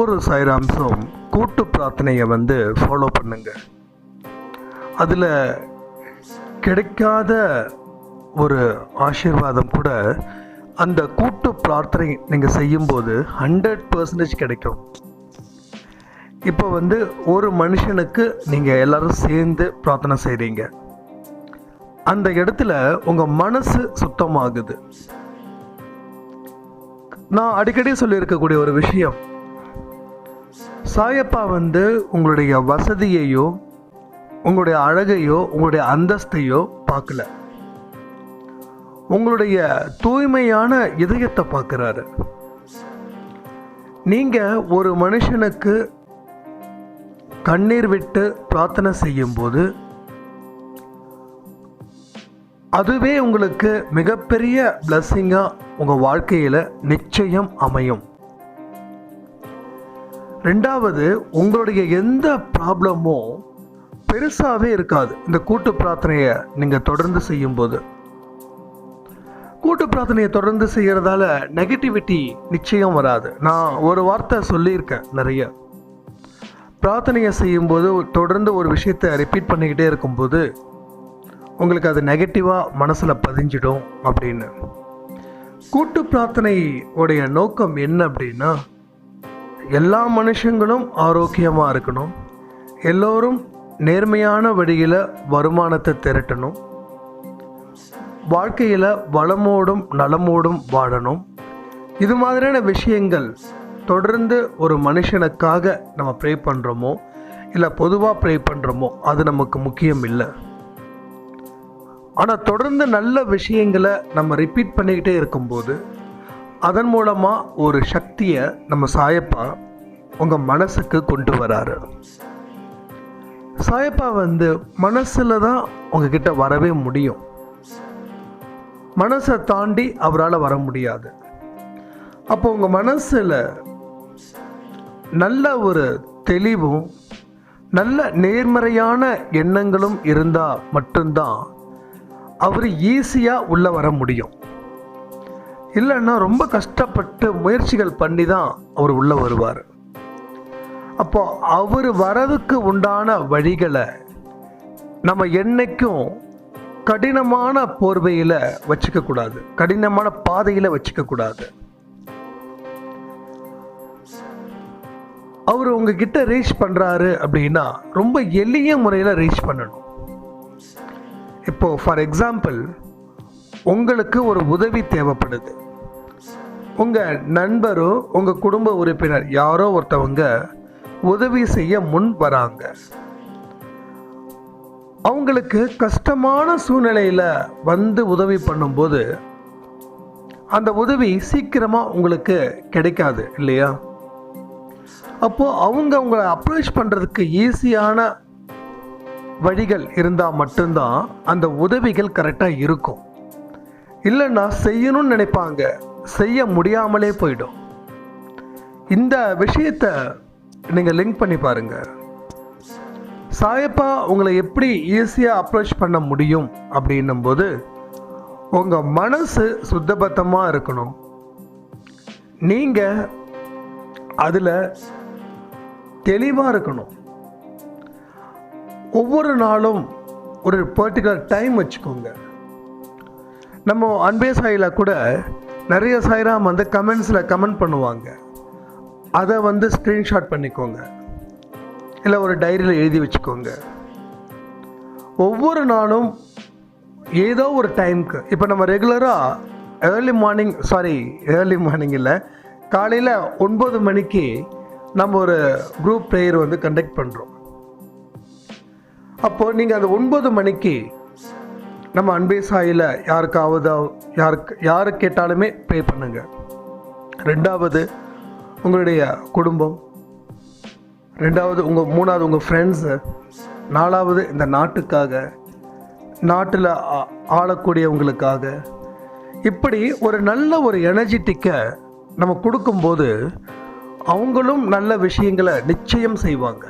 ஒவ்வொரு சாய்ராம்ஸும் கூட்டு பிரார்த்தனையை ஃபாலோ பண்ணுங்க. அதில் கிடைக்காத ஒரு ஆசீர்வாதம் கூட அந்த கூட்டு பிரார்த்தனை நீங்கள் செய்யும்போது 100% கிடைக்கும். இப்போ ஒரு மனுஷனுக்கு நீங்கள் எல்லாரும் சேர்ந்து பிரார்த்தனை செய்கிறீங்க. அந்த இடத்துல உங்கள் மனசு சுத்தமாகுது. நான் அடிக்கடி சொல்லியிருக்கக்கூடிய ஒரு விஷயம், சாயப்பா உங்களுடைய வசதியையோ உங்களுடைய அழகையோ உங்களுடைய அந்தஸ்தையோ பார்க்கல, உங்களுடைய தூய்மையான இதயத்தை பார்க்குறாரு. நீங்கள் ஒரு மனுஷனுக்கு கண்ணீர் விட்டு பிரார்த்தனை செய்யும்போது அதுவே உங்களுக்கு மிகப்பெரிய பிளஸ்ஸிங்காக உங்கள் வாழ்க்கையில் நிச்சயம் அமையும். ரெண்டாவது, உங்களுடைய எந்த ப்ராப்ளமும் பெருசாகவே இருக்காது இந்த கூட்டு பிரார்த்தனையை நீங்கள் தொடர்ந்து செய்யும்போது. கூட்டு பிரார்த்தனையை தொடர்ந்து செய்கிறதால நெகட்டிவிட்டி நிச்சயம் வராது. நான் ஒரு வார்த்தை சொல்லியிருக்கேன் நிறைய. பிரார்த்தனையை செய்யும்போது தொடர்ந்து ஒரு விஷயத்தை ரிப்பீட் பண்ணிக்கிட்டே இருக்கும்போது உங்களுக்கு அது நெகட்டிவாக மனசில் பதிஞ்சிடும் அப்படின்னு. கூட்டு பிரார்த்தனை உடைய நோக்கம் என்ன அப்படின்னா, எல்லா மனுஷங்களும் ஆரோக்கியமாக இருக்கணும், எல்லோரும் நேர்மையான வழியில் வருமானத்தை திரட்டணும், வாழ்க்கையில் வளமோடும் நலமோடும் வாழணும். இது மாதிரியான விஷயங்கள் தொடர்ந்து ஒரு மனுஷனுக்காக நம்ம ப்ரே பண்ணுறோமோ இல்லை பொதுவாக ப்ரே பண்ணுறோமோ அது நமக்கு முக்கியம் இல்லை. ஆனால் தொடர்ந்து நல்ல விஷயங்களை நம்ம ரிப்பீட் பண்ணிக்கிட்டே இருக்கும்போது அதன் மூலமாக ஒரு சக்தியை நம்ம சாயப்பா உங்கள் மனசுக்கு கொண்டு வராரு. சாயப்பா மனசில் தான் உங்ககிட்ட வரவே முடியும், மனசை தாண்டி அவரால் வர முடியாது. அப்போ உங்கள் மனசில் நல்ல ஒரு தெளிவும் நல்ல நேர்மறையான எண்ணங்களும் இருந்தால் மட்டும்தான் அவர் ஈஸியாக உள்ளே வர முடியும். இல்லைன்னா ரொம்ப கஷ்டப்பட்டு முயற்சிகள் பண்ணி தான் அவர் உள்ளே வருவார். அப்போ அவர் வரதுக்கு உண்டான வழிகளை நம்ம என்னைக்கும் கடினமான போர்வையில் வச்சுக்கக்கூடாது, கடினமான பாதையில் வச்சுக்கக்கூடாது. அவர் உங்ககிட்ட ரீச் பண்ணுறாரு அப்படின்னா ரொம்ப எளிய முறையில் ரீச் பண்ணணும். இப்போது ஃபார் எக்ஸாம்பிள், உங்களுக்கு ஒரு உதவி தேவைப்படுது. உங்கள் நண்பரோ உங்கள் குடும்ப உறுப்பினர் யாரோ ஒருத்தவங்க உதவி செய்ய முன் வராங்க. அவங்களுக்கு கஷ்டமான சூழ்நிலையில் உதவி பண்ணும்போது அந்த உதவி சீக்கிரமாக உங்களுக்கு கிடைக்காது இல்லையா? அப்போது அவங்க உங்களை அப்ரோச் பண்ணுறதுக்கு ஈஸியான வழிகள் இருந்தால் மட்டும்தான் அந்த உதவிகள் கரெக்டாக இருக்கும். இல்லைன்னா செய்யணும்னு நினைப்பாங்க, செய்ய முடியாமலே போயிடும். இந்த விஷயத்தை நீங்கள் லிங்க் பண்ணி பாருங்கள். சாயப்பா உங்களை எப்படி ஈஸியாக அப்ரோச் பண்ண முடியும் அப்படின்னும்போது உங்கள் மனசு சுத்தபத்தமாக இருக்கணும். நீங்கள் அதில் தெளிவாக இருக்கணும். ஒவ்வொரு நாளும் ஒரு பர்டிகுலர் டைம் வச்சுக்கோங்க. நம்ம அன்பே சாயில கூட நிறைய சாய்ராம் கமெண்ட்ஸில் கமெண்ட் பண்ணுவாங்க. அதை ஸ்க்ரீன்ஷாட் பண்ணிக்கோங்க, இல்லை ஒரு டைரியில் எழுதி வச்சுக்கோங்க. ஒவ்வொரு நாளும் ஏதோ ஒரு டைமுக்கு, இப்போ நம்ம ரெகுலராக ஏர்லி மார்னிங் இல்லை, காலையில் 9 மணிக்கு நம்ம ஒரு குரூப் ப்ரேயர் கண்டக்ட் பண்ணுறோம். அப்போது நீங்கள் அந்த 9 மணிக்கு நம்ம அன்பே சாயில் யாரு கேட்டாலுமே ப்ரே பண்ணுங்கள். ரெண்டாவது உங்களுடைய குடும்பம், மூணாவது உங்கள் ஃப்ரெண்ட்ஸு, நாலாவது இந்த நாட்டுக்காக, நாட்டில் ஆளக்கூடியவங்களுக்காக. இப்படி ஒரு நல்ல ஒரு எனர்ஜெட்டிக்கை நம்ம கொடுக்கும்போது அவங்களும் நல்ல விஷயங்களை நிச்சயம் செய்வாங்க.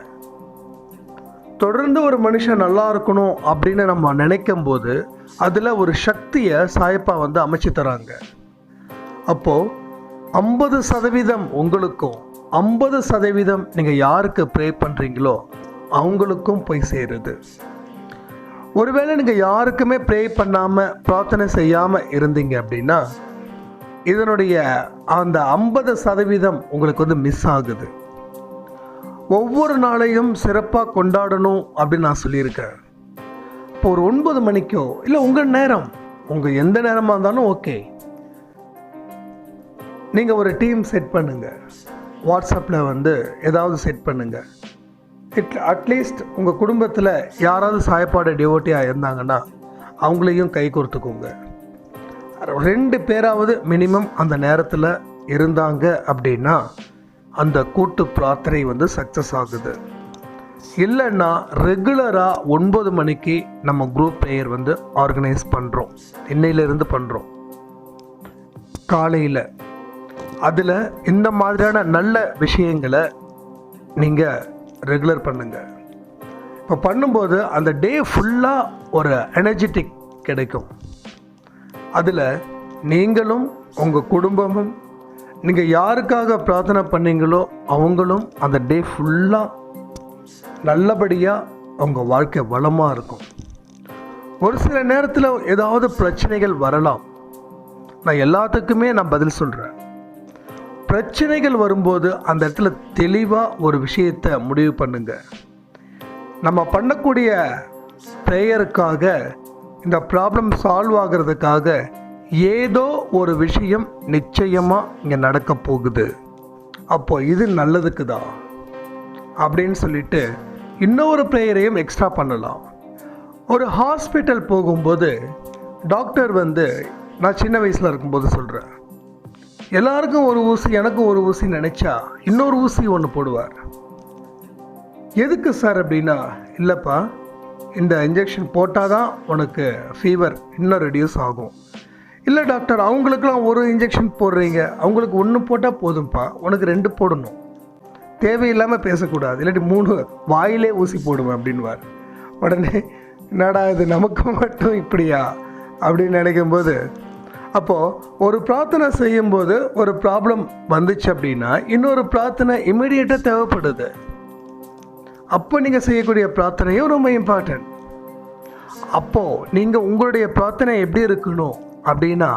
தொடர்ந்து ஒரு மனுஷன் நல்லா இருக்கணும் அப்படின்னு நம்ம நினைக்கும் போது அதில் ஒரு சக்தியை சாயப்பா அமைச்சு தராங்க. அப்போது 50% உங்களுக்கும் 50% நீங்கள் யாருக்கு ப்ரே பண்ணுறீங்களோ அவங்களுக்கும் போய் சேருது. ஒருவேளை நீங்கள் யாருக்குமே ப்ரே பண்ணாமல் பிரார்த்தனை செய்யாமல் இருந்தீங்க அப்படின்னா இதனுடைய அந்த 50% உங்களுக்கு மிஸ் ஆகுது. ஒவ்வொரு நாளையும் சிறப்பாக கொண்டாடணும் அப்படின்னு நான் சொல்லியிருக்கேன். இப்போ ஒரு 9 மணிக்கோ இல்லை உங்கள் நேரம், உங்கள் எந்த நேரமாக இருந்தாலும் ஓகே, நீங்கள் ஒரு டீம் செட் பண்ணுங்கள். வாட்ஸ்அப்பில் ஏதாவது செட் பண்ணுங்கள். அட்லீஸ்ட் உங்கள் குடும்பத்தில் யாராவது சாயப்பாடு டிவோட்டியாக இருந்தாங்கன்னா அவங்களையும் கை கோர்த்துக்கோங்க. 2 பேராவது மினிமம் அந்த நேரத்தில் இருந்தாங்க அப்படின்னா அந்த கூட்டு பிரார்த்தனை சக்ஸஸ் ஆகுது. இல்லைன்னா ரெகுலராக 9 மணிக்கு நம்ம குரூப் ப்ரேயர் ஆர்கனைஸ் பண்ணுறோம். இன்னையிலிருந்து பண்ணுறோம் காலையில். அதில் இந்த மாதிரியான நல்ல விஷயங்களை நீங்கள் ரெகுலர் பண்ணுங்கள். இப்போ பண்ணும்போது அந்த டே ஃபுல்லாக ஒரு எனர்ஜெட்டிக் கிடைக்கும். அதில் நீங்களும் உங்கள் குடும்பமும் நீங்கள் யாருக்காக பிரார்த்தனை பண்ணீங்களோ அவங்களும் அந்த டே ஃபுல்லாக நல்லபடியாக அவங்க வாழ்க்கை வளமாக இருக்கும். ஒரு சில நேரத்தில் ஏதாவது பிரச்சனைகள் வரலாம். நான் எல்லாத்துக்குமே நான் பதில் சொல்கிறேன். பிரச்சனைகள் வரும்போது அந்த இடத்துல தெளிவாக ஒரு விஷயத்தை முடிவு பண்ணுங்க. நம்ம பண்ணக்கூடிய ப்ரேயருக்காக, இந்த ப்ராப்ளம் சால்வ் ஆகிறதுக்காக ஏதோ ஒரு விஷயம் நிச்சயமாக இங்கே நடக்க போகுது. அப்போ இது நல்லதுக்கு தான் அப்படின்னு சொல்லிட்டு இன்னொரு ப்ரேயரையும் எக்ஸ்ட்ரா பண்ணலாம். ஒரு ஹாஸ்பிட்டல் போகும்போது டாக்டர் நான் சின்ன வயசில் இருக்கும்போது சொல்கிறேன், எல்லாருக்கும் ஒரு ஊசி, எனக்கும் ஒரு ஊசி நினச்சா இன்னொரு ஊசி ஒன்று போடுவார். எதுக்கு சார் அப்படின்னா, இல்லைப்பா இந்த இன்ஜெக்ஷன் போட்டால் தான் உனக்கு ஃபீவர் இன்னும் ரெடியூஸ் ஆகும். இல்லை டாக்டர், அவங்களுக்கெல்லாம் ஒரு இன்ஜெக்ஷன் போடுறீங்க, அவங்களுக்கு 1 போட்டால் போதும்ப்பா, உனக்கு 2 போடணும். தேவையில்லாமல் பேசக்கூடாது, இல்லாட்டி 3 வாயிலே ஊசி போடுவேன் அப்படின்வார். உடனே என்னடா இது நமக்கு மட்டும் இப்படியா அப்படின்னு நினைக்கும்போது, அப்போது ஒரு பிரார்த்தனை செய்யும்போது ஒரு ப்ராப்ளம் வந்துச்சு அப்படின்னா இன்னொரு பிரார்த்தனை இமீடியட்டாக தேவைப்படுது. அப்போ நீங்கள் செய்யக்கூடிய பிரார்த்தனையும் ரொம்ப இம்பார்ட்டன்ட். அப்போது நீங்கள் உங்களுடைய பிரார்த்தனை எப்படி இருக்கணும் அப்படின்னா,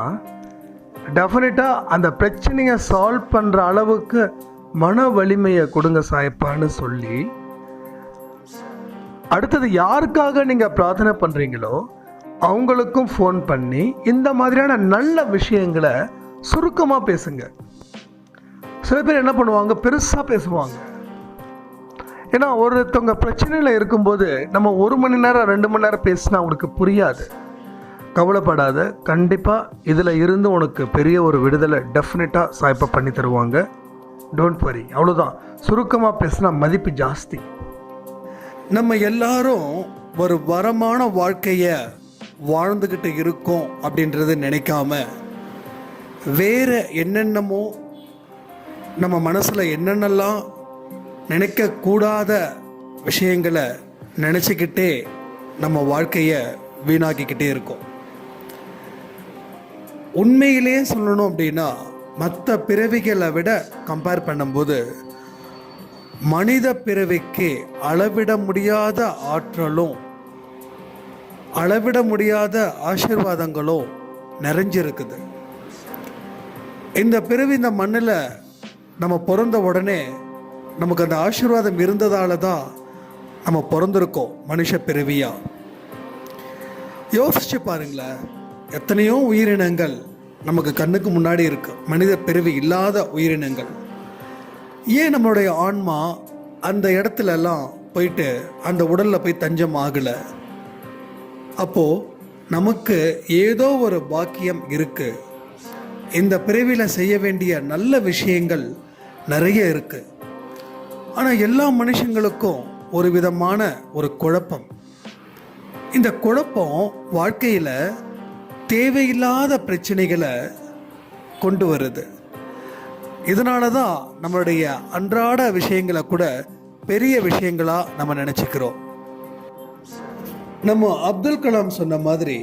டெஃபினட்டாக அந்த பிரச்சனையை சால்வ் பண்ணுற அளவுக்கு மன வலிமையை கொடுங்க சாயப்பான்னு சொல்லி, அடுத்தது யாருக்காக நீங்கள் பிரார்த்தனை பண்ணுறீங்களோ அவங்களுக்கும் ஃபோன் பண்ணி இந்த மாதிரியான நல்ல விஷயங்களை சுருக்கமாக பேசுங்க. சில பேர் என்ன பண்ணுவாங்க, பெருசாக பேசுவாங்க. ஏன்னா ஒருத்தவங்க பிரச்சனையில் இருக்கும்போது நம்ம 1 மணி நேரம் 2 மணி நேரம் பேசினா அவங்களுக்கு புரியாது. கவலைப்படாத, கண்டிப்பாக இதில் இருந்து உனக்கு பெரிய ஒரு விடுதலை டெஃபினட்டாக சாய்ப்பா பண்ணி தருவாங்க. Don't worry. அவ்வளோதான். சுருக்கமாக பேசினா மதிப்பு ஜாஸ்தி. நம்ம எல்லாரும் ஒரு வரமான வாழ்க்கையை வாழ்ந்துக்கிட்டு இருக்கோம் அப்படின்றது நினைக்காம, வேறு என்னென்னமோ நம்ம மனசில் என்னென்னலாம் நினைக்கக்கூடாத விஷயங்களை நினச்சிக்கிட்டே நம்ம வாழ்க்கையை வீணாக்கிக்கிட்டே இருக்கோம். உண்மையிலே சொல்லணும் அப்படின்னா, மற்ற பிறவிகளை விட கம்பேர் பண்ணும்போது மனித பிறவிக்கு அளவிட முடியாத ஆற்றலும் அளவிட முடியாத ஆசீர்வாதங்களும் நிறைஞ்சிருக்குது. இந்த பிறவி, இந்த மண்ணில் நம்ம பிறந்த உடனே நமக்கு அந்த ஆசீர்வாதம் இருந்ததால தான் நம்ம பிறந்திருக்கோம் மனுஷ பிறவியா. யோசிச்சு பாருங்களேன், எத்தனையோ உயிரினங்கள் நமக்கு கண்ணுக்கு முன்னாடி இருக்கு, மனித பிறவி இல்லாத உயிரினங்கள். ஏன் நம்மளுடைய ஆன்மா அந்த இடத்துலலாம் போயிட்டு அந்த உடலில் போய் தஞ்சம் ஆகலை? அப்போது நமக்கு ஏதோ ஒரு பாக்கியம் இருக்குது. இந்த பிறவியில் செய்ய வேண்டிய நல்ல விஷயங்கள் நிறைய இருக்குது. ஆனால் எல்லா மனுஷங்களுக்கும் ஒரு விதமான ஒரு குழப்பம். இந்த குழப்பம் வாழ்க்கையில் தேவையில்லாத பிரச்சனைகளை கொண்டு வருது. இதனால தான் நம்மளுடைய அன்றாட விஷயங்களை கூட பெரிய விஷயங்களாக நம்ம நினச்சிக்கிறோம். நம்ம அப்துல் கலாம் சொன்ன மாதிரி,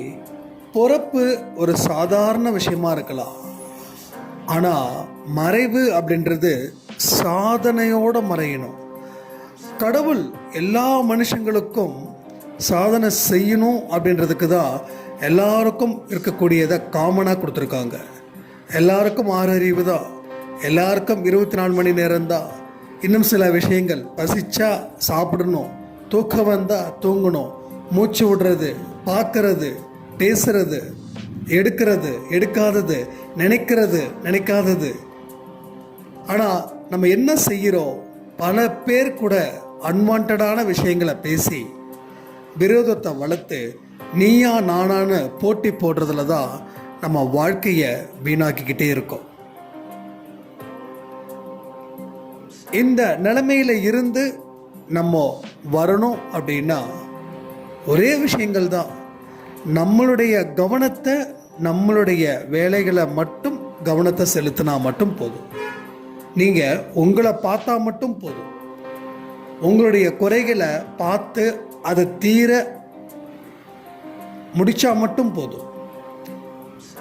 பிறப்பு ஒரு சாதாரண விஷயமா இருக்கலாம், ஆனால் மறைவு அப்படின்றது சாதனையோடு மறையணும். கடவுள் எல்லா மனுஷங்களுக்கும் சாதனை செய்யணும் அப்படின்றதுக்கு தான் எல்லாருக்கும் இருக்கக்கூடியதை காமனாக கொடுத்துருக்காங்க. எல்லாருக்கும் 6 அறிவு தான், எல்லாருக்கும் 24 மணி நேரம் தான். இன்னும் சில விஷயங்கள், பசிச்சா சாப்பிடணும், தூக்கம் வந்தால் தூங்கணும், மூச்சு விடுறது, பார்க்கறது, பேசுறது, எடுக்கிறது, எடுக்காதது, நினைக்காதது. ஆனால் நம்ம என்ன செய்கிறோம்? பல பேர் கூட அன்வான்டான விஷயங்களை பேசி விரோதத்தை வளர்த்து நீயா நானான்னு போட்டி போடுறதுல தான் நம்ம வாழ்க்கையை வீணாக்கிக்கிட்டே இருக்கோம். இந்த நிலைமையில் இருந்து நம்ம வரணும் அப்படின்னா ஒரே விஷயங்கள் தான். நம்மளுடைய கவனத்தை, நம்மளுடைய வேலைகளை மட்டும் கவனத்தை செலுத்தினா மட்டும் போதும். நீங்கள் உங்களை பார்த்தா மட்டும் போதும். உங்களுடைய குறைகளை பார்த்து அதை தீர முடித்தா மட்டும் போதும்.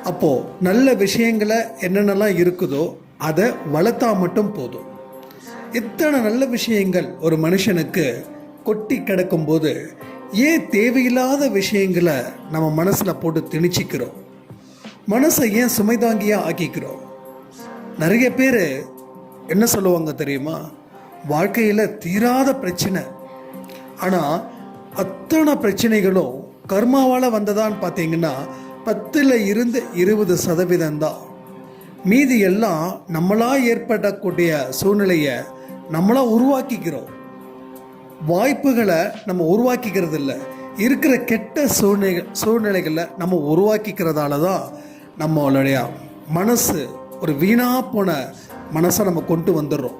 அப்போது நல்ல விஷயங்களை என்னென்னலாம் இருக்குதோ அதை வளர்த்தா மட்டும் போதும். இத்தனை நல்ல விஷயங்கள் ஒரு மனுஷனுக்கு கொட்டி கிடக்கும்போது ஏன் தேவையில்லாத விஷயங்களை நம்ம மனசில் போட்டு திணிச்சிக்கிறோம்? மனசை ஏன் சுமைதாங்கியாக ஆக்கிக்கிறோம்? நிறைய பேர் என்ன சொல்லுவாங்க தெரியுமா? வாழ்க்கையில் தீராத பிரச்சனை. ஆனால் அத்தனை பிரச்சனைகளும் கர்மாவால் வந்ததான்னு பார்த்தீங்கன்னா 10ல் இருந்து 20% தான். மீதி எல்லாம் நம்மளாக ஏற்படக்கூடிய சூழ்நிலையை நம்மளாக உருவாக்கிக்கிறோம். வாய்ப்புகளை நம்ம உருவாக்கிக்கிறது இல்லை, இருக்கிற கெட்ட சூழ்நிலைகளை நம்ம உருவாக்கிக்கிறதால தான் நம்மளுடைய மனசு ஒரு வீணாக போன மனசை நம்ம கொண்டு வந்துடுறோம்.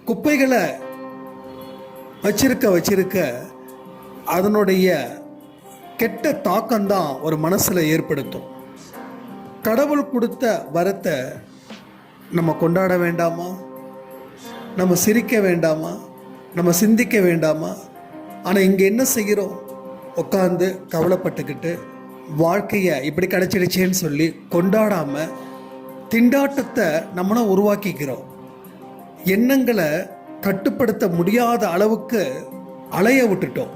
குப்பைகளை வச்சிருக்க அதனுடைய கெட்ட தாக்கம்தான் ஒரு மனசில் ஏற்படுத்தும். கடவுள் கொடுத்த வரத்தை நம்ம கொண்டாட வேண்டாமா? நம்ம சிரிக்க வேண்டாமா? நம்ம சிந்திக்க வேண்டாமா? ஆனால் இங்கே என்ன செய்கிறோம்? உட்காந்து கவலைப்பட்டுக்கிட்டு வாழ்க்கையை இப்படி கிடச்சிடுச்சேன்னு சொல்லி கொண்டாடாமல் திண்டாட்டத்தை நம்மளும் உருவாக்கிக்கிறோம். எண்ணங்களை கட்டுப்படுத்த முடியாத அளவுக்கு அலைய விட்டுட்டோம்.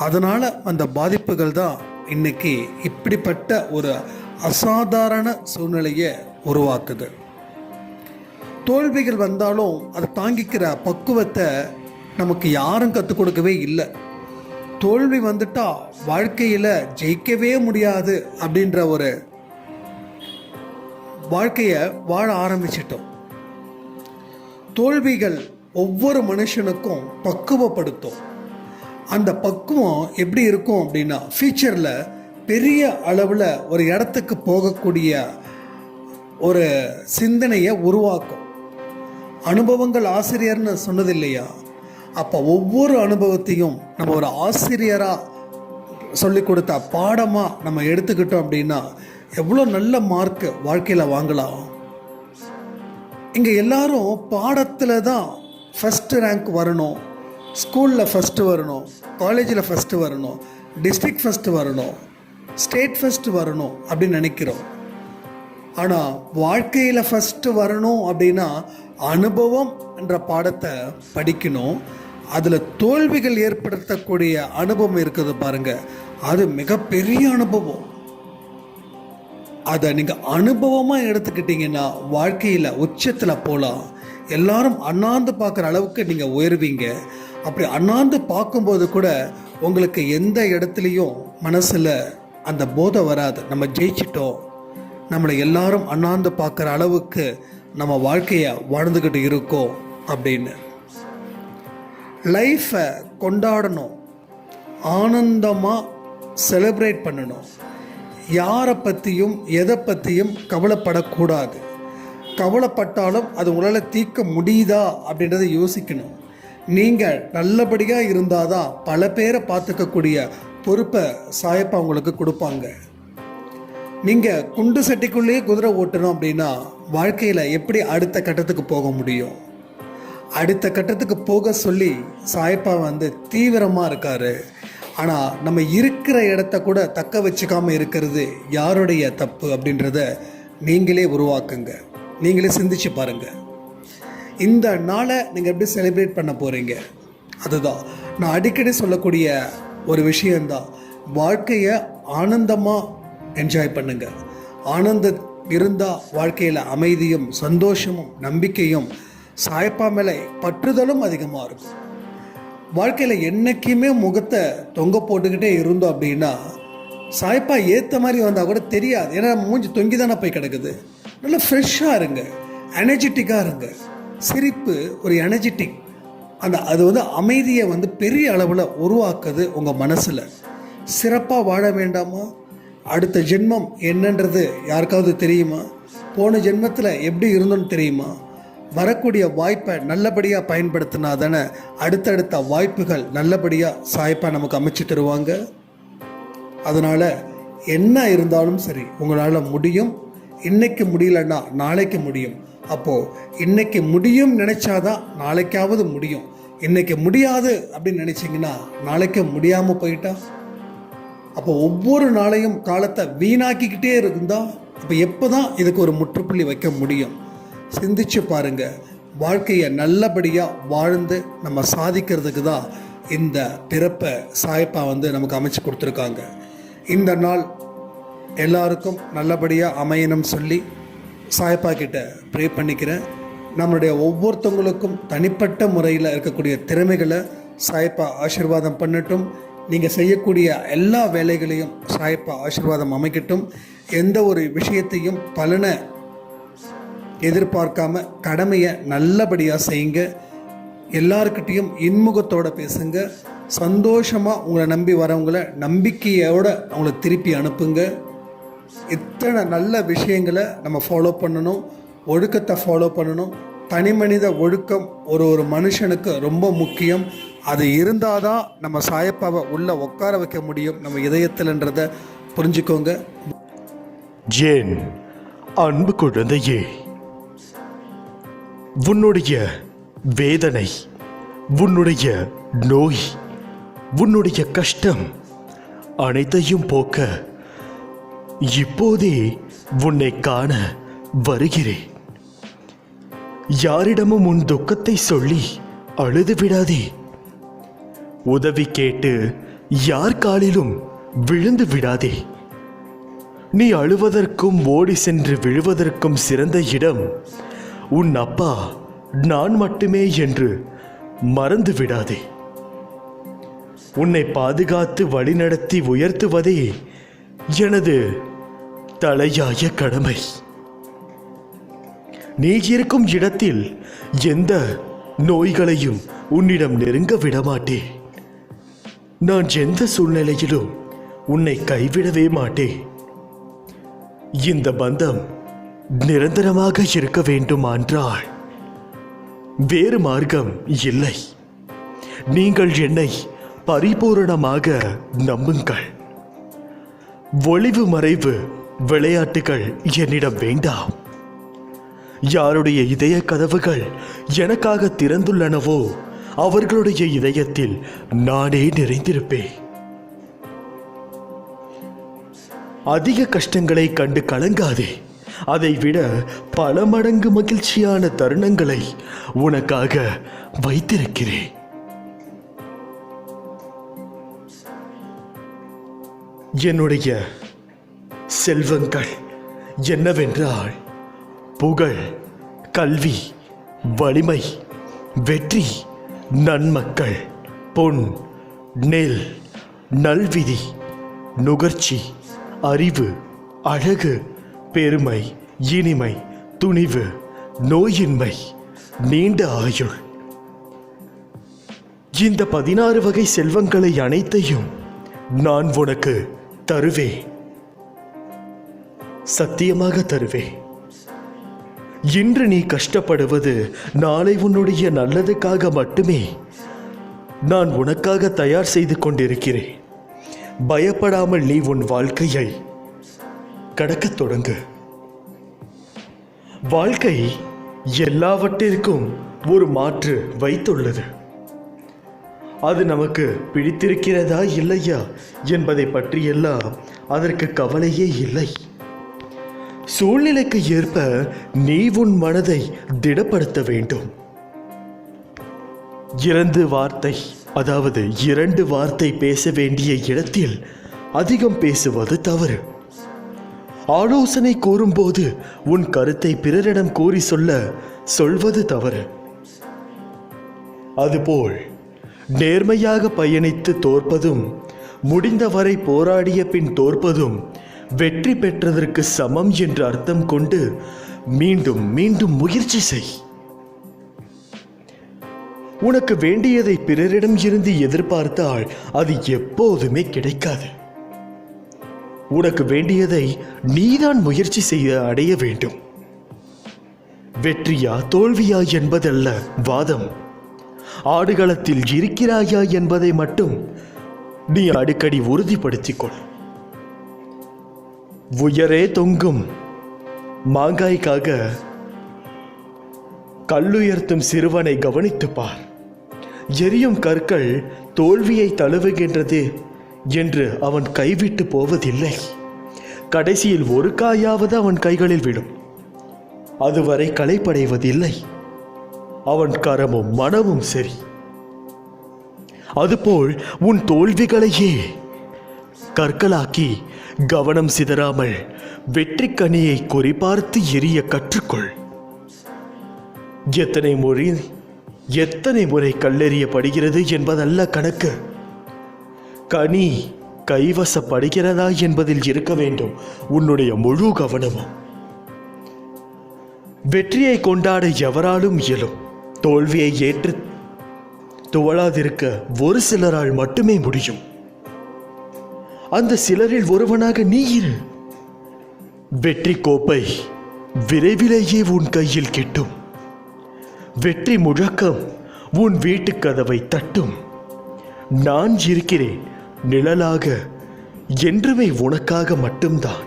அதனால் அந்த பாதிப்புகள் தான் இன்னைக்கு இப்படிப்பட்ட ஒரு அசாதாரண சூழ்நிலையை உருவாக்குது. தோல்விகள் வந்தாலும் அதை தாங்கிக்கிற பக்குவத்தை நமக்கு யாரும் கற்றுக் கொடுக்கவே இல்லை. தோல்வி வந்துட்டா வாழ்க்கையில் ஜெயிக்கவே முடியாது அப்படின்ற ஒரு வாழ்க்கையை வாழ ஆரம்பிச்சிட்டோம். தோல்விகள் ஒவ்வொரு மனுஷனுக்கும் பக்குவப்படுத்தும். அந்த பக்குவம் எப்படி இருக்கும் அப்படின்னா ஃபியூச்சரில் பெரிய அளவில் ஒரு இடத்துக்கு போகக்கூடிய ஒரு சிந்தனையை உருவாக்கும். அனுபவங்கள் ஆசிரியர்னு சொன்னது இல்லையா? அப்போ ஒவ்வொரு அனுபவத்தையும் நம்ம ஒரு ஆசிரியராக சொல்லி கொடுத்த பாடமாக நம்ம எடுத்துக்கிட்டோம் அப்படின்னா எவ்வளோ நல்ல மார்க்கு வாழ்க்கையில் வாங்கலாம். இங்கே எல்லாரும் பாடத்தில் தான் ஃபஸ்ட்டு ரேங்க் வரணும், ஸ்கூலில் ஃபஸ்ட்டு வரணும், காலேஜில் ஃபஸ்ட்டு வரணும், டிஸ்ட்ரிக்ட் ஃபஸ்ட்டு வரணும், ஸ்டேட் ஃபஸ்ட்டு வரணும் அப்படின்னு நினைக்கிறோம். ஆனால் வாழ்க்கையில் ஃபஸ்ட்டு வரணும் அப்படின்னா அனுபவம் என்ற பாடத்தை படிக்கணும். அதில் தோல்விகள் ஏற்படுத்தக்கூடிய அனுபவம் இருக்குது பாருங்கள், அது மிகப்பெரிய அனுபவம். அதை நீங்கள் அனுபவமாக எடுத்துக்கிட்டிங்கன்னா வாழ்க்கையில் உச்சத்தில் போகலாம். எல்லாரும் அண்ணாந்து பார்க்குற அளவுக்கு நீங்கள் உயர்வீங்க. அப்படி அண்ணாந்து பார்க்கும்போது கூட உங்களுக்கு எந்த இடத்துலையும் மனசில் அந்த போதை வராது, நம்ம ஜெயிச்சிட்டோம், நம்மளை எல்லாரும் அண்ணாந்து பார்க்குற அளவுக்கு நம்ம வாழ்க்கையை வாழ்ந்துக்கிட்டு இருக்கோம் அப்படின்னு. லைஃப்பை கொண்டாடணும், ஆனந்தமாக செலிப்ரேட் பண்ணணும். யாரை பற்றியும் எதை பற்றியும் கவலைப்படக்கூடாது. கவலைப்பட்டாலும் அது உங்களால் தீர்க்க முடியுதா அப்படின்றத யோசிக்கணும். நீங்கள் நல்லபடியாக இருந்தால் தான் பல பேரை பார்த்துக்கக்கூடிய பொறுப்பை சாயப்பா உங்களுக்கு கொடுப்பாங்க. நீங்கள் குண்டு சட்டிக்குள்ளேயே குதிரை ஓட்டணும் அப்படின்னா வாழ்க்கையில் எப்படி அடுத்த கட்டத்துக்கு போக முடியும்? அடுத்த கட்டத்துக்கு போக சொல்லி சாயப்பா தீவிரமாக இருக்கார். ஆனால் நம்ம இருக்கிற இடத்த கூட தக்க வச்சுக்காமல் இருக்கிறது யாருடைய தப்பு அப்படின்றத நீங்களே உருவாக்குங்க. நீங்களே சிந்திச்சு பாருங்கள். இந்த நாளை நீங்கள் எப்படி செலிப்ரேட் பண்ண போகிறீங்க? அதுதான் நான் அடிக்கடி சொல்லக்கூடிய ஒரு விஷயந்தான். வாழ்க்கையை ஆனந்தமாக என்ஜாய் பண்ணுங்கள். ஆனந்தம் இருந்தால் வாழ்க்கையில் அமைதியும் சந்தோஷமும் நம்பிக்கையும் சாயப்பா மேலே பற்றுதலும் அதிகமாக இருக்கும். வாழ்க்கையில் என்றைக்குமே முகத்தை தொங்க போட்டுக்கிட்டே இருந்தோம் அப்படின்னா சாயப்பா ஏற்ற மாதிரி வந்தால் கூட தெரியாது. ஏன்னா மூஞ்சி தொங்கி தானே போய் கிடக்குது. நல்லா ஃப்ரெஷ்ஷாக இருங்க, எனர்ஜெட்டிக்காக இருங்க. சிரிப்பு ஒரு எனர்ஜெட்டிக், அது அமைதியை பெரிய அளவில் உருவாக்குது உங்கள் மனசில். சிறப்பாக வாழ வேண்டாமா? அடுத்த ஜென்மம் என்னன்றது யாருக்காவது தெரியுமா? போன ஜென்மத்தில் எப்படி இருந்தோன்னு தெரியுமா? வரக்கூடிய வாய்ப்பை நல்லபடியாக பயன்படுத்தினா தானே அடுத்தடுத்த வாய்ப்புகள் நல்லபடியாக சாயப்பா நமக்கு அமைச்சு தருவாங்க. அதனால் என்ன இருந்தாலும் சரி, உங்களால் முடியும். இன்றைக்கி முடியலன்னா நாளைக்கு முடியும். அப்போது இன்றைக்கி முடியும் நினச்சாதான் நாளைக்காவது முடியும். இன்றைக்கி முடியாது அப்படின்னு நினச்சிங்கன்னா நாளைக்கு முடியாமல் போயிட்டா அப்போ ஒவ்வொரு நாளையும் காலத்தை வீணாக்கிக்கிட்டே இருந்தால் அப்போ எப்போ தான் இதுக்கு ஒரு முற்றுப்புள்ளி வைக்க முடியும்? சிந்திச்சு பாருங்கள். வாழ்க்கையை நல்லபடியாக வாழ்ந்து நம்ம சாதிக்கிறதுக்கு தான் இந்த பிறப்பை சாயப்பா நமக்கு அமைச்சு கொடுத்துருக்காங்க. இந்த நாள் எல்லாருக்கும் நல்லபடியாக அமையணும் சொல்லி சாயப்பா கிட்ட ப்ரே பண்ணிக்கிறேன். நம்மளுடைய ஒவ்வொருத்தவங்களுக்கும் தனிப்பட்ட முறையில் இருக்கக்கூடிய திறமைகளை சாயப்பா ஆசீர்வாதம் பண்ணட்டும். நீங்கள் செய்யக்கூடிய எல்லா வேலைகளையும் சாயப்பா ஆசீர்வாதம் அமைக்கட்டும். எந்த ஒரு விஷயத்தையும் பலனை எதிர்பார்க்காம கடமையை நல்லபடியாக செய்யுங்க. எல்லாருக்கிட்டையும் இன்முகத்தோடு பேசுங்க. சந்தோஷமாக உங்களை நம்பி வரவங்களை நம்பிக்கையோடு அவங்கள திருப்பி அனுப்புங்க. இத்தனை நல்ல விஷயங்களை நம்ம ஃபாலோ பண்ணணும். ஒழுக்கத்தை ஃபாலோ பண்ணணும். தனி மனித ஒழுக்கம் ஒரு மனுஷனுக்கு ரொம்ப முக்கியம். அது இருந்தால் தான் நம்ம சாயப்பாவை உள்ளே உட்கார வைக்க முடியும் நம்ம இதயத்தில்ன்றதை புரிஞ்சுக்கோங்க. ஏன் அன்பு குழந்தையே, உன்னுடைய வேதனை, உன்னுடைய நோய், உன்னுடைய கஷ்டம் அனைத்தையும் போக்க இப்போதே உன்னை காண வருகிறேன். யாரிடமும் உன் துக்கத்தை சொல்லி அழுது விடாதே. உதவி கேட்டு யார் காலிலும் விழுந்து விடாதே. நீ அழுவதற்கும் ஓடி சென்று விழுவதற்கும் சிறந்த இடம் உன் அப்பா நான் மட்டுமே என்று மறந்து விடாதே. உன்னை பாதுகாத்து வழிநடத்தி உயர்த்துவதே எனது தலையாய கடமை. நீ இருக்கும் இடத்தில் எந்த நோய்களையும் உன்னிடம் நெருங்க விடமாட்டேன். நான் எந்த சூழ்நிலையிலும் உன்னை கைவிடவே மாட்டேன். இந்த பந்தம் நிரந்தரமாக இருக்க வேண்டுமானால் வேறு மார்க்கம் இல்லை. நீங்கள் என்னை பரிபூரணமாக நம்புங்கள். ஒளிவு மறைவு விளையாட்டுகள் என்னிடம் வேண்டாம். யாருடைய இதய கதவுகள் எனக்காக திறந்துள்ளனவோ அவர்களுடைய இதயத்தில் நானே நிறைந்திருப்பேன். அதிக கஷ்டங்களை கண்டு கலங்காதே. அதைவிட பல மடங்கு மகிழ்ச்சியான தருணங்களை உனக்காக வைத்திருக்கிறேன். என்னுடைய செல்வங்கள் என்னவென்றால் புகழ், கல்வி, வலிமை, வெற்றி, நன்மக்கள், பொன், நெல், நல்விதி, நுகர்ச்சி, அறிவு, அழகு, பெருமை, இனிமை, துணிவு, நோயின்மை, நீண்ட ஆயுள். இந்த 16 வகை செல்வங்களை அனைத்தையும் நான் உனக்கு தருவேன். சத்தியமாக தருவேன். இன்று நீ கஷ்டப்படுவது நாளை உன்னுடைய நல்லதுக்காக மட்டுமே நான் உனக்காக தயார் செய்து கொண்டிருக்கிறேன். பயப்படாமல் நீ உன் வாழ்க்கையை கடக்கத் தொடங்கு. வாழ்க்கை எல்லாவற்றிற்கும் ஒரு மாற்று வைத்துள்ளது. அது நமக்கு பிடித்திருக்கிறதா இல்லையா என்பதை பற்றியெல்லாம் அதற்கு கவலையே இல்லை. சூழ்நிலைக்கு ஏற்ப நீ உன் மனதை திடப்படுத்த வேண்டும். இரண்டு வார்த்தை பேச வேண்டிய இடத்தில் அதிகம் பேசுவது தவறு. ஆலோசனை கூறும்போது உன் கருத்தை பிறரிடம் கூறி சொல்வது தவறு. அதுபோல் நேர்மையாக பயணித்து தோற்பதும், முடிந்தவரை போராடிய பின் தோற்பதும் வெற்றி பெற்றதற்கு சமம் என்று அர்த்தம் கொண்டு மீண்டும் மீண்டும் முயற்சி செய். உனக்கு வேண்டியதை பிறரிடம் இருந்து எதிர்பார்த்தால் அது எப்போதுமே கிடைக்காது. உனக்கு வேண்டியதை நீதான் முயற்சி செய்ய அடைய வேண்டும். வெற்றியா தோல்வியா என்பதல்ல வாதம். ஆடுகளத்தில் இருக்கிறாயா என்பதை மட்டும் நீ அடிக்கடி உறுதிப்படுத்திக் கொள். உயரே தொங்கும் மாங்காய்க்காக கல்லுயர்த்தும் சிறுவனை கவனித்துப் பார். எரியும் கற்கள் தோல்வியை தழுவுகின்றது என்று அவன் கைவிட்டு போவதில்லை. கடைசியில் ஒரு காயாவது அவன் கைகளில் விடும். அதுவரை களைப்படைவதில்லை. அவன் கரமும் மனமும் சரி. அதுபோல் உன் தோல்விகளையே கற்களாக்கி கவனம் சிதறாமல் வெற்றி கனியை குறிபார்த்து எரிய கற்றுக்கொள். எத்தனை முறை கல்லெறியப்படுகிறது என்பதல்ல கணக்கு, கனி கைவசப்படுகிறதா என்பதில் இருக்க வேண்டும் உன்னுடைய முழு கவனமும். வெற்றியை கொண்டாட எவராலும் இயலும். தோல்வியை ஏற்று துவளாதிருக்க ஒரு சிலரால் மட்டுமே முடியும். அந்த சிலரில் ஒருவனாக நீ இரு. வெற்றி கோப்பை விரைவிலேயே உன் கையில் கிட்டும். வெற்றி முழக்கம் உன் வீட்டு கதவை தட்டும். நான் இருக்கிறேன் நிழலாக, என்றுமே உனக்காக மட்டும்தான்.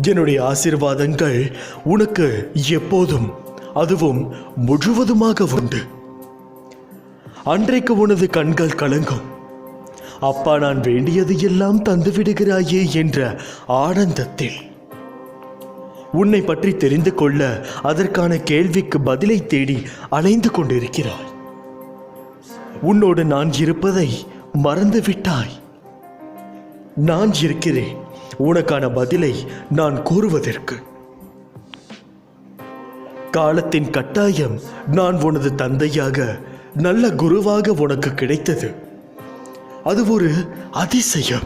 என்னுடைய ஆசீர்வாதங்கள் உனக்கு எப்போதும், அதுவும் முழுவதுமாக உண்டு. அன்றைக்கு உனது கண்கள் கலங்கும். அப்பா, நான் வேண்டியது எல்லாம் தந்து விடுகிறாயே என்ற ஆனந்தத்தில். உன்னை பற்றி தெரிந்து கொள்ள அதற்கான கேள்விக்கு பதிலை தேடி அலைந்து கொண்டிருக்கிறாய். உன்னோடு நான் இருப்பதை மறந்து விட்டாய். நான் இருக்கிறேன் உனக்கான பதிலை நான் கூறுவதற்கு. காலத்தின் கட்டாயம் நான் உனது தந்தையாக, நல்ல குருவாக உனக்கு கிடைத்தது. அது ஒரு அதிசயம்.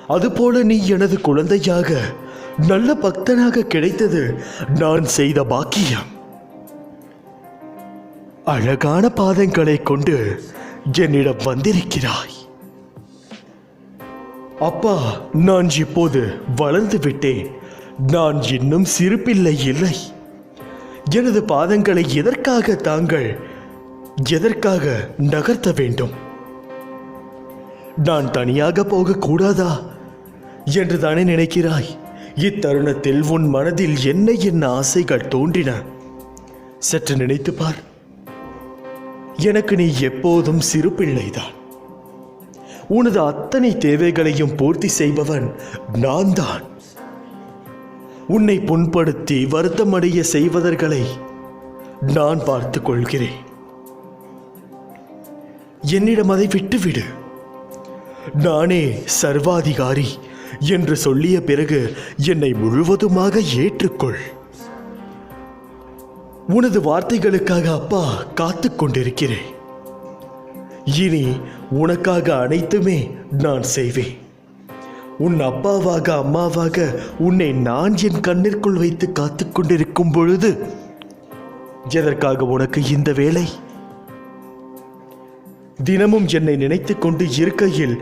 அதுபோல நீ எனது குழந்தையாக, நல்ல பக்தனாக கிடைத்தது நான் செய்த பாக்கியம். அழகான பாதங்களை கொண்டு என்னிடம் வந்திருக்கிறாய். அப்பா, நான் இப்போது வளர்ந்து விட்டேன். நான் இன்னும் சிறு பிள்ளை இல்லை. எனது பாதங்களை எதற்காக நகர்த்த வேண்டும்? நான் தனியாக போகக்கூடாதா என்று தானே நினைக்கிறாய்? இத்தருணத்தில் உன் மனதில் என்ன ஆசைகள் தோன்றின சற்று நினைத்து பார். எனக்கு நீ எப்போதும் சிறு பிள்ளைதான். உனது அத்தனை தேவைகளையும் பூர்த்தி செய்பவன் நான் தான். உன்னை புண்படுத்தி வருத்தமடைய செய்வதற்களை நான் பார்த்துக் கொள்கிறேன். என்னிடம் அதை விட்டுவிடு. நானே சர்வாதிகாரி என்று சொல்லிய பிறகு என்னை முழுவதுமாக ஏற்றுக்கொள். உனது வார்த்தைகளுக்காக அப்பா காத்துக் கொண்டிருக்கிறேன். இனி உனக்காக அனைத்துமே நான் செய்வேன். உன் அப்பாவாக, அம்மாவாக உன்னை நான் என் கண்ணிற்குள் வைத்து காத்துக் கொண்டிருக்கும் பொழுது எதற்காக உனக்கு இந்த வேலை? தினமும் என்னை நினைத்துக் கொண்டு இருக்கையில்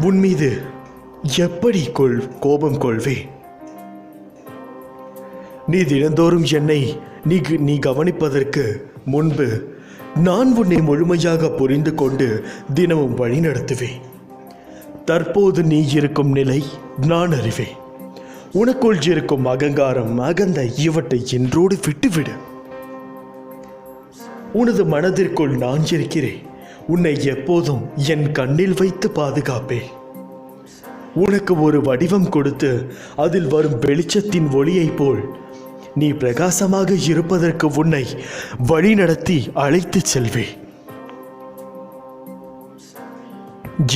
உன் மீது எப்படி கோபம் கொள்வேன்? நீ தினந்தோறும் என்னை நீ கவனிப்பதற்கு முன்பு நான் உன்னை முழுமையாக புரிந்து கொண்டு தினமும் வழி நடத்துவேன். தற்போது நீ இருக்கும் நிலை நான் அறிவேன். உனக்குள் இருக்கும் அகங்காரம், அகந்தை இவற்றை இன்றோடு விட்டுவிடு. உனது மனதிற்குள் நான் இருக்கிறேன். உன்னை எப்போதும் என் கண்ணில் வைத்து பாதுகாப்பேன். உனக்கு ஒரு வடிவம் கொடுத்து அதில் வரும் வெளிச்சத்தின் ஒளியைப் போல் நீ பிரகாசமாக இருப்பதற்கு உன்னை வழிநடத்தி அழைத்துச் செல்வேன்.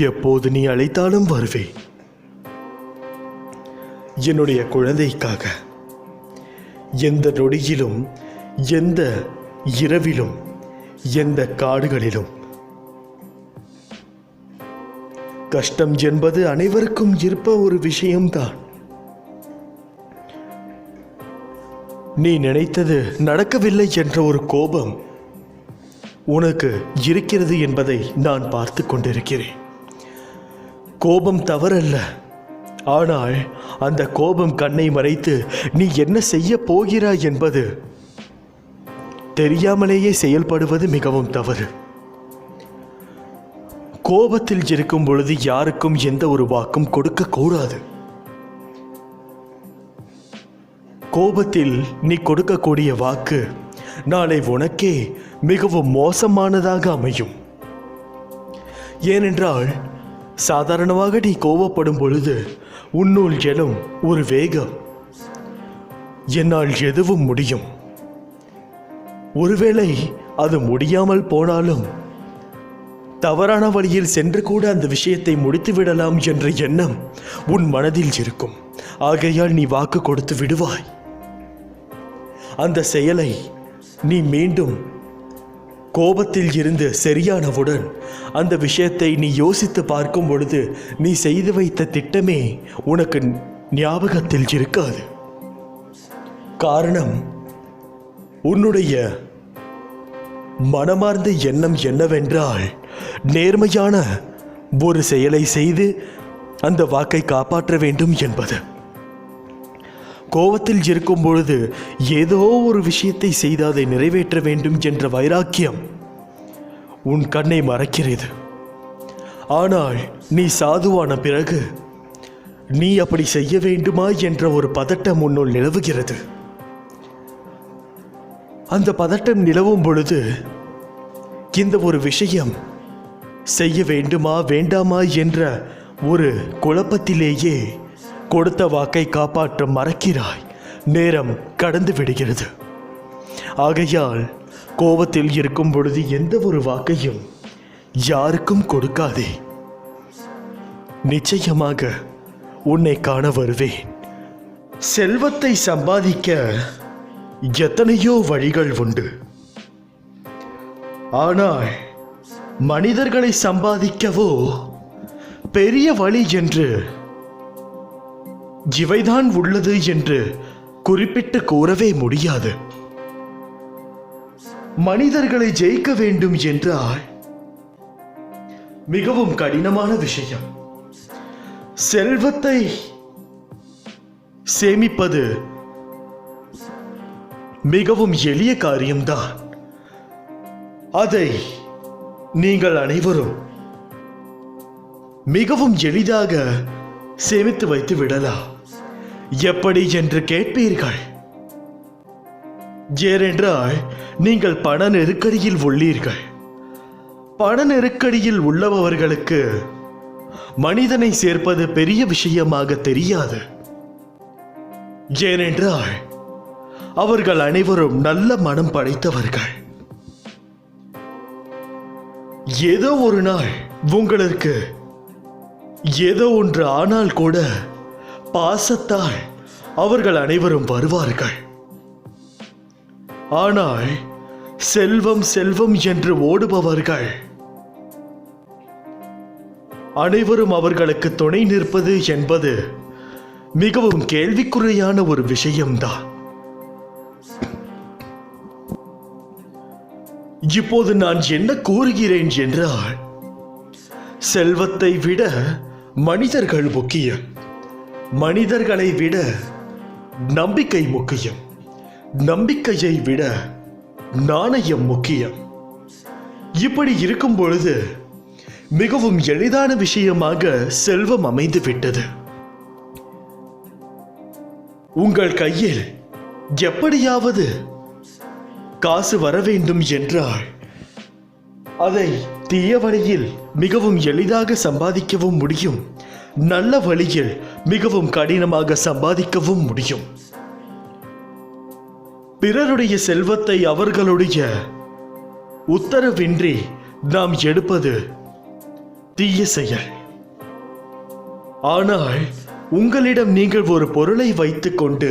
எப்போது நீ அழைத்தாலும் வருவேன். என்னுடைய குழந்தைக்காக எந்த நொடியிலும், எந்த இரவிலும், எந்த காடுகளிலும். கஷ்டம் என்பது அனைவருக்கும் இருப்ப ஒரு விஷயம்தான். நீ நினைத்தது நடக்கவில்லை என்ற ஒரு கோபம் உனக்கு இருக்கிறது என்பதை நான் பார்த்து கொண்டிருக்கிறேன். கோபம் தவறல்ல, ஆனால் அந்த கோபம் கண்ணை மறைத்து நீ என்ன செய்ய போகிறாய் என்பது தெரியாமலேயே செயல்படுவது மிகவும் தவறு. கோபத்தில் இருக்கும் பொழுது யாருக்கும் எந்த ஒரு வாக்கும் கொடுக்க கூடாது. கோபத்தில் நீ கொடுக்கக்கூடிய வாக்கு நாளை உனக்கே மிகவும் மோசமானதாக அமையும். ஏனென்றால் சாதாரணமாக நீ கோபப்படும் பொழுது உன்னுள் எழும் ஒரு வேகம், என்னால் எதுவும் முடியும். ஒருவேளை அது முடியாமல் போனாலும் தவறான வழியில் சென்று கூட அந்த விஷயத்தை முடித்து விடலாம் என்ற எண்ணம் உன் மனதில் இருக்கும். ஆகையால் நீ வாக்கு கொடுத்து விடுவாய். அந்த செயலை நீ மீண்டும் கோபத்தில் இருந்து சரியானவுடன் அந்த விஷயத்தை நீ யோசித்து பார்க்கும் பொழுது நீ செய்து வைத்த திட்டமே உனக்கு ஞாபகத்தில் இருக்காது. காரணம், உன்னுடைய மனமார்ந்த எண்ணம் என்னவென்றால் நேர்மையான ஒரு செயலை செய்து அந்த வாக்கை காப்பாற்ற வேண்டும் என்பது. கோபத்தில் இருக்கும் பொழுது ஏதோ ஒரு விஷயத்தை செய்து அதை நிறைவேற்ற வேண்டும் என்ற வைராக்கியம் உன் கண்ணை மறைக்கிறது. ஆனால் நீ சாதுவான பிறகு நீ அப்படி செய்ய வேண்டுமா என்ற ஒரு பதட்டம் உன்னுள் நிலவுகிறது. அந்த பதட்டம் நிலவும் பொழுது இந்த ஒரு விஷயம் செய்ய வேண்டுமா வேண்டாமா என்ற ஒரு குழப்பத்திலேயே கொடுத்த வாக்கை காப்பாற்ற மறக்கிறாய். நேரம் கடந்து விடுகிறது. ஆகையால் கோபத்தில் இருக்கும் பொழுது எந்த ஒரு வாக்கையும் யாருக்கும் கொடுக்காதே. நிச்சயமாக உன்னை காண வருவேன். செல்வத்தை சம்பாதிக்க எத்தனையோ வழிகள் உண்டு. ஆனால் மனிதர்களை சம்பாதிக்கவோ பெரிய வழி என்று இவைதான் உள்ளது என்று குறிப்பிட்டு கூறவே முடியாது. மனிதர்களை ஜெயிக்க வேண்டும் என்றால் மிகவும் கடினமான விஷயம். செல்வத்தை சேமிப்பது மிகவும் எளிய காரியம்தான். அதை நீங்கள் அனைவரும் மிகவும் எளிதாக சேமித்து வைத்து விடலாம். எப்படி என்று கேட்பீர்கள். ஏனென்றால் நீங்கள் பண நெருக்கடியில் உள்ளீர்கள். பண நெருக்கடியில் உள்ளவர்களுக்கு மனிதனை சேர்ப்பது பெரிய விஷயமாக தெரியாது. ஏனென்றால் அவர்கள் அனைவரும் நல்ல மனம் படைத்தவர்கள். ஏதோ ஒரு நாள் உங்களுக்கு ஏதோ ஒன்று ஆனால் கூட பாசத்தால் அவர்கள் அனைவரும் வருவார்கள். ஆனால் செல்வம் செல்வம் என்று ஓடுபவர்கள் அனைவரும் அவர்களுக்கு துணை நிற்பது என்பது மிகவும் கேள்விக்குறியான ஒரு விஷயம்தான். இப்போது நான் என்ன கூறுகிறேன் என்றால், செல்வத்தை விட மனிதர்கள் முக்கியம். மனிதர்களை விட நம்பிக்கை முக்கியம். நம்பிக்கையை விட நாணயம் முக்கியம். இப்படி இருக்கும் பொழுது மிகவும் எளிதான விஷயமாக செல்வம் அமைந்து விட்டது. உங்கள் கையில் எப்படியாவது காசு வர வேண்டும் என்றால் அதை தீய வழியில் மிகவும் எளிதாக சம்பாதிக்கவும் முடியும், நல்ல வழியில் மிகவும் கடினமாக சம்பாதிக்கவும் முடியும். பிறருடைய செல்வத்தை அவர்களுடைய உத்தரவின்றி நாம் எடுப்பது தீய செயல். ஆனால் உங்களிடம் நீங்கள் ஒரு பொருளை வைத்துக் கொண்டு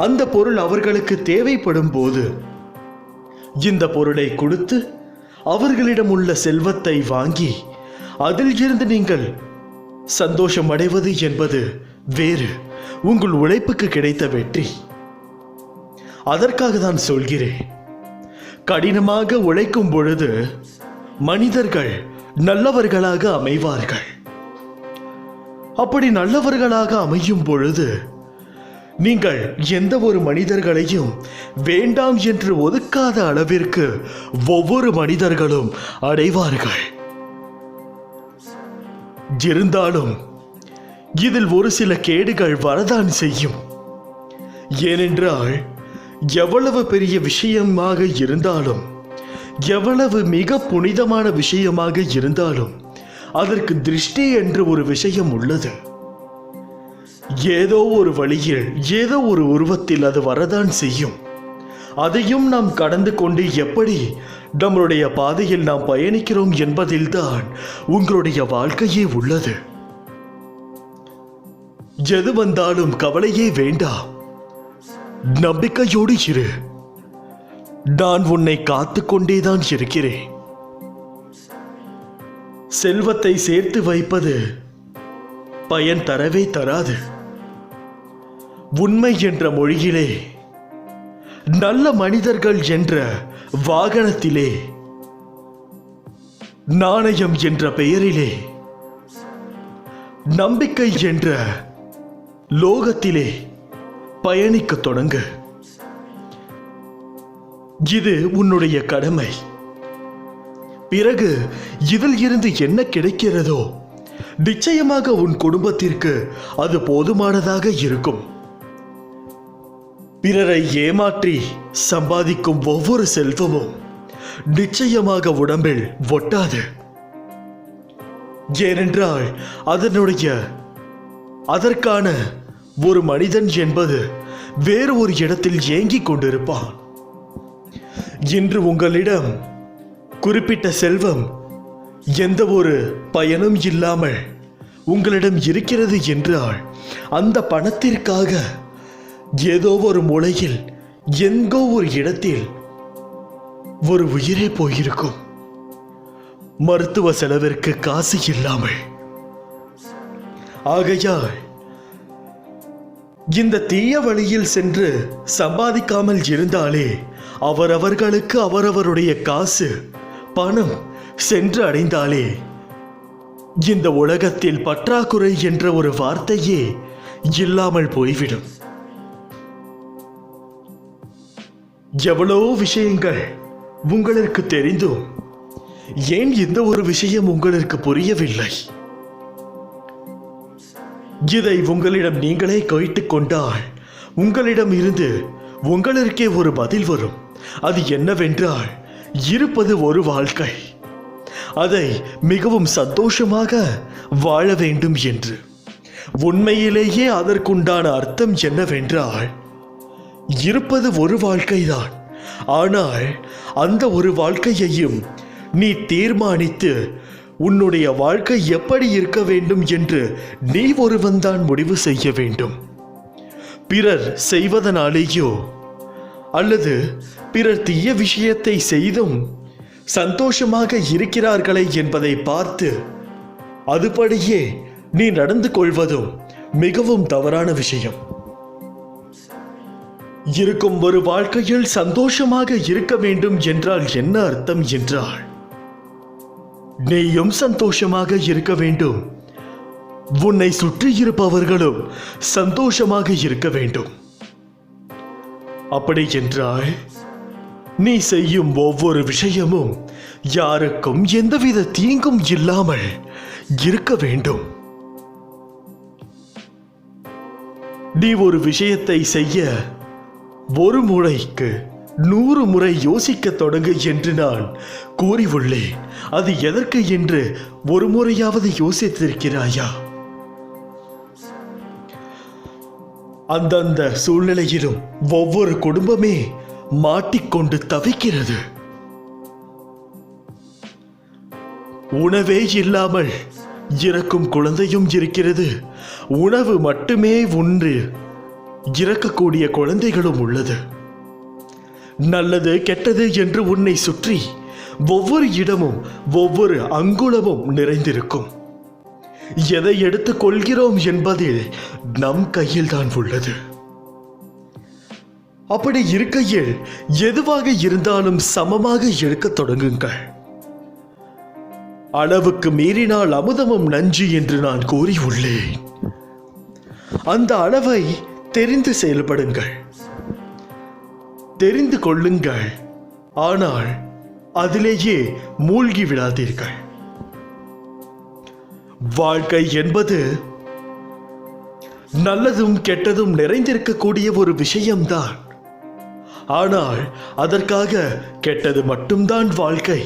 அந்த பொருள் அவர்களுக்கு தேவைப்படும் போது இந்த பொருளை கொடுத்து அவர்களிடம் உள்ள செல்வத்தை வாங்கி அதில் இருந்து நீங்கள் சந்தோஷம் அடைவது என்பது வேறு, உங்கள் உழைப்புக்கு கிடைத்த வெற்றி. அதற்காக தான் சொல்கிறேன், கடினமாக உழைக்கும் பொழுது மனிதர்கள் நல்லவர்களாக அமைவார்கள். அப்படி நல்லவர்களாக அமையும் பொழுது நீங்கள் எந்த ஒரு மனிதர்களையும் வேண்டாம் என்று ஒதுக்காத அளவிற்கு ஒவ்வொரு மனிதர்களும் அடைவார்கள். இருந்தாலும் இதில் ஒரு சில கேடுகள் வரதான் செய்யும். ஏனென்றால் எவ்வளவு பெரிய விஷயமாக இருந்தாலும், எவ்வளவு மிக புனிதமான விஷயமாக இருந்தாலும் அதற்கு திருஷ்டி என்று ஒரு விஷயம் உள்ளது. ஏதோ ஒரு வழியில் ஏதோ ஒரு உருவத்தில் அது வரதான் செய்யும். அதையும் நாம் கடந்து கொண்டு எப்படி நம்மளுடைய பாதையில் நாம் பயணிக்கிறோம் என்பதில்தான் உங்களுடைய வாழ்க்கையே உள்ளது. எது வந்தாலும் கவலையே வேண்டாம், நம்பிக்கையோடு இரு. நான் உன்னை காத்து கொண்டேதான் இருக்கிறேன். செல்வத்தை சேர்த்து வைப்பது பயன் தரவே தராது. உண்மை என்ற மொழியிலே, நல்ல மனிதர்கள் என்ற வாகனத்திலே, நாணயம் என்ற பெயரிலே, நம்பிக்கை என்ற லோகத்திலே பயணிக்க தொடங்கு. இது உன்னுடைய கடமை. பிறகு இதில் இருந்து என்ன கிடைக்கிறதோ நிச்சயமாக உன் குடும்பத்திற்கு அது போதுமானதாக இருக்கும். பிறரை ஏமாற்றி சம்பாதிக்கும் ஒவ்வொரு செல்வமும் நிச்சயமாக உடம்பில் ஒட்டாது. ஏனென்றால் அதற்கான ஒரு மனிதன் என்பது வேறு ஒரு இடத்தில் ஏங்கிக் கொண்டிருப்பான். இன்று உங்களிடம் குறிப்பிட்ட செல்வம் எந்த ஒரு பயனும் இல்லாமல் உங்களிடம் இருக்கிறது என்றால் அந்த பணத்திற்காக ஏதோ ஒரு மூலையில் எங்கோ ஒரு இடத்தில் ஒரு உயிரே போயிருக்கும். மருத்துவ செலவிற்கு காசு இல்லாமல். ஆகையால் இந்த தீய வழியில் சென்று சம்பாதிக்காமல் இருந்தாலே அவரவர்களுக்கு அவரவருடைய காசு பணம் சென்று அடைந்தாலே இந்த உலகத்தில் பற்றாக்குறை என்ற ஒரு வார்த்தையே இல்லாமல் போய்விடும். எவ்வளோ விஷயங்கள் உங்களுக்கு தெரிந்தும் ஏன் இந்த ஒரு விஷயம் உங்களுக்கு புரியவில்லை? இதை உங்களிடம் நீங்களே கேட்டுக் கொண்டால் உங்களிடம் இருந்து உங்களுக்கே ஒரு பதில் வரும். அது என்னவென்றால், இருப்பது ஒரு வாழ்க்கை, அதை மிகவும் சந்தோஷமாக வாழ வேண்டும் என்று. உண்மையிலேயே அதற்குண்டான அர்த்தம் என்னவென்றால், இருப்பது ஒரு வாழ்க்கைதான். ஆனால் அந்த ஒரு வாழ்க்கையையும் நீ தீர்மானித்து உன்னுடைய வாழ்க்கை எப்படி இருக்க வேண்டும் என்று நீ ஒருவன்தான் முடிவு செய்ய வேண்டும். பிறர் செய்வதனாலேயோ அல்லது பிறர் தீய விஷயத்தை செய்தும் சந்தோஷமாக இருக்கிறார்களே என்பதை பார்த்து அதுபடியே நீ நடந்து கொள்வதும் மிகவும் தவறான விஷயம். இருக்கும் ஒரு வாழ்க்கையில் சந்தோஷமாக இருக்க வேண்டும் என்றால் என்ன அர்த்தம் என்றால், நீயும் சந்தோஷமாக இருக்க வேண்டும், உன்னை சுற்றி இருப்பவர்களும் சந்தோஷமாக இருக்க வேண்டும். அப்படி என்றால் நீ செய்யும் ஒவ்வொரு விஷயமும் யாருக்கும் எந்தவித தீங்கும் இல்லாமல் இருக்க வேண்டும். நீ ஒரு விஷயத்தை செய்ய ஒரு முறைக்கு 100 முறை யோசிக்க தொடங்கு என்று நான் கூறியுள்ளேன். அது எதற்கு என்று ஒரு முறையாவது யோசித்திருக்கிறாயா? அந்தந்த சூழ்நிலையிலும் ஒவ்வொரு குடும்பமே மாட்டிக்கொண்டு தவிக்கிறது. உணவே இல்லாமல் இறக்கும் குழந்தையும் இருக்கிறது. உணவு மட்டுமே உண்டு இறக்கக்கூடிய குழந்தைகளும் உள்ளது. நல்லது கெட்டது என்று உன்னை சுற்றி ஒவ்வொரு இடமும் ஒவ்வொரு அங்குலமும் நிறைந்திருக்கும். எதை எடுத்துக் கொள்கிறோம் என்பதில் நம் கையில்தான் உள்ளது. அப்படி இருக்கையில் எதுவாக இருந்தாலும் சமமாக எடுக்கத் தொடங்குங்கள். அளவுக்கு மீறினால் அமுதமும் நஞ்சு என்று நான் கூறியுள்ளேன். அந்த அளவை தெரிந்து செயல்படுங்கள், தெரிந்து கொள்ளுங்கள். ஆனால் அதிலேயே மூழ்கி விடாதீர்கள். வாழ்க்கை என்பது நல்லதும் கெட்டதும் நிறைந்திருக்கக்கூடிய ஒரு விஷயம்தான். ஆனால் அதற்காக கெட்டது மட்டும்தான் வாழ்க்கை,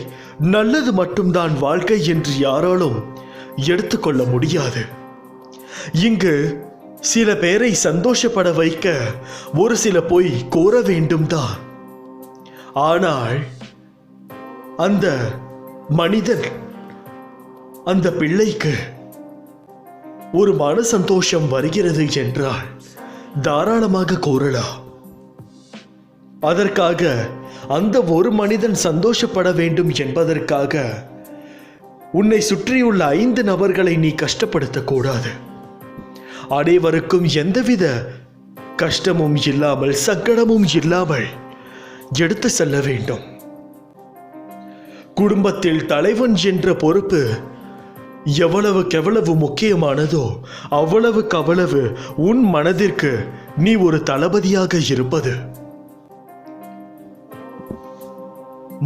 நல்லது மட்டும்தான் வாழ்க்கை என்று யாராலும் எடுத்துக்கொள்ள முடியாது. இங்கு சில பேரை சந்தோஷப்பட வைக்க ஒரு சில பொய் கூற வேண்டும் தான். ஆனால் அந்த மனிதன், அந்த பிள்ளைக்கு ஒரு மன சந்தோஷம் வருகிறது என்றால் தாராளமாக கூறலாம். அதற்காக அந்த ஒரு மனிதன் சந்தோஷப்பட வேண்டும் என்பதற்காக உன்னை சுற்றியுள்ள 5 நபர்களை நீ கஷ்டப்படுத்தக்கூடாது. அனைவருக்கும் எந்தவித கஷ்டமும் இல்லாமல் சங்கடமும் இல்லாமல் எடுத்து செல்ல வேண்டும். குடும்பத்தில் தலைவன் என்ற பொறுப்பு எவ்வளவுக்கெவ்வளவு முக்கியமானதோ அவ்வளவுக்கு உன் மனதிற்கு நீ ஒரு தளபதியாக இருப்பது.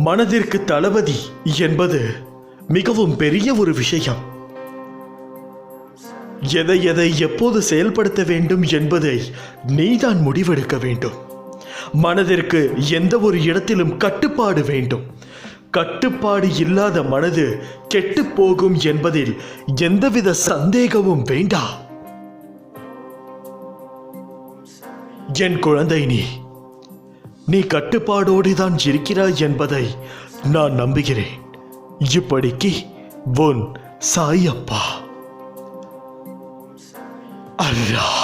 மனதிற்கு தளபதி என்பது மிகவும் பெரிய ஒரு விஷயம். எதை எதை எப்போது செயல்படுத்த வேண்டும் என்பதை நீதான் முடிவெடுக்க வேண்டும். மனதிற்கு எந்த ஒரு இடத்திலும் கட்டுப்பாடு வேண்டும். கட்டுப்பாடு இல்லாத மனது கெட்டு போகும் என்பதில் எந்தவித சந்தேகமும் வேண்டாம். என் குழந்தை, நீ கட்டுப்பாடோடுதான் இருக்கிறாய் என்பதை நான் நம்புகிறேன். இப்படிக்கு உன் சாயப்பா. அல்லாஹ்.